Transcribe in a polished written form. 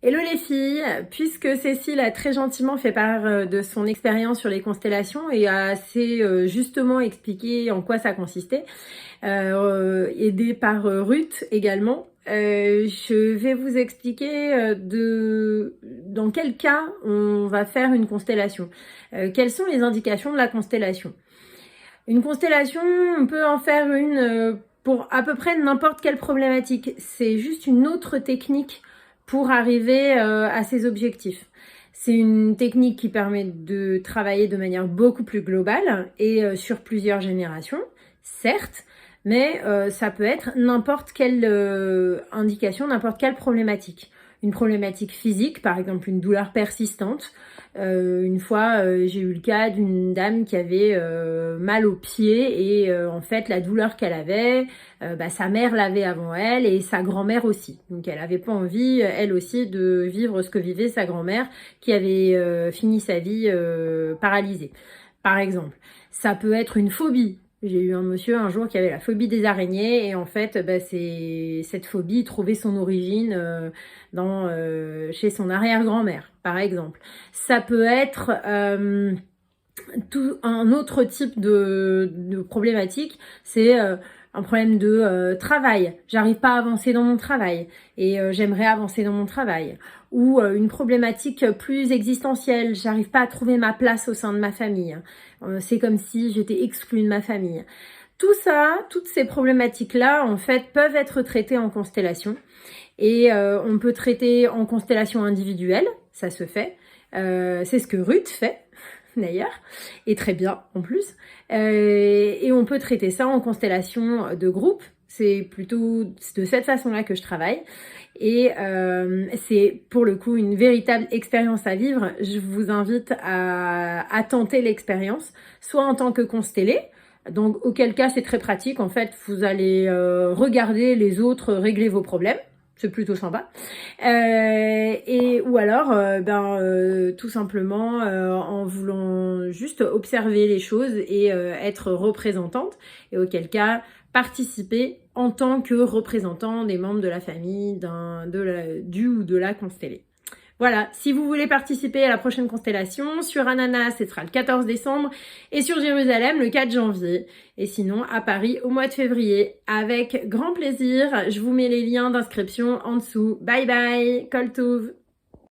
Hello les filles, puisque Cécile a très gentiment fait part de son expérience sur les constellations et a assez justement expliqué en quoi ça consistait, aidée par Ruth également, je vais vous expliquer dans quel cas on va faire une constellation. Quelles sont les indications de la constellation? Une constellation, on peut en faire une pour à peu près n'importe quelle problématique. C'est juste une autre technique pour arriver à ses objectifs. C'est une technique qui permet de travailler de manière beaucoup plus globale et sur plusieurs générations, certes, mais ça peut être n'importe quelle indication, n'importe quelle problématique. Une problématique physique, par exemple une douleur persistante. Une fois, j'ai eu le cas d'une dame qui avait mal aux pieds et en fait, la douleur qu'elle avait, sa mère l'avait avant elle et sa grand-mère aussi. Donc, elle avait pas envie, elle aussi, de vivre ce que vivait sa grand-mère qui avait fini sa vie paralysée, par exemple. Ça peut être une phobie. J'ai eu un monsieur un jour qui avait la phobie des araignées et en fait, cette phobie trouvait son origine chez son arrière-grand-mère, par exemple. Ça peut être tout un autre type de problématique, c'est un problème de travail. J'arrive pas à avancer dans mon travail et j'aimerais avancer dans mon travail. Ou une problématique plus existentielle, j'arrive pas à trouver ma place au sein de ma famille. C'est comme si j'étais exclue de ma famille. Tout ça, toutes ces problématiques-là, en fait, peuvent être traitées en constellation. Et on peut traiter en constellation individuelle, ça se fait. C'est ce que Ruth fait, d'ailleurs, et très bien en plus. Et on peut traiter ça en constellation de groupe. C'est plutôt de cette façon-là que je travaille. Et c'est pour le coup une véritable expérience à vivre. Je vous invite à tenter l'expérience, soit en tant que constellé, donc auquel cas c'est très pratique. En fait, vous allez regarder les autres régler vos problèmes. C'est plutôt sympa. Ou alors, tout simplement en voulant juste observer les choses et être représentante. Et auquel cas, participer en tant que représentant des membres de la famille, du ou de la constellée. Voilà, si vous voulez participer à la prochaine constellation, sur Ananas, ce sera le 14 décembre, et sur Jérusalem, le 4 janvier. Et sinon, à Paris, au mois de février. Avec grand plaisir, je vous mets les liens d'inscription en dessous. Bye bye, Kol Tov.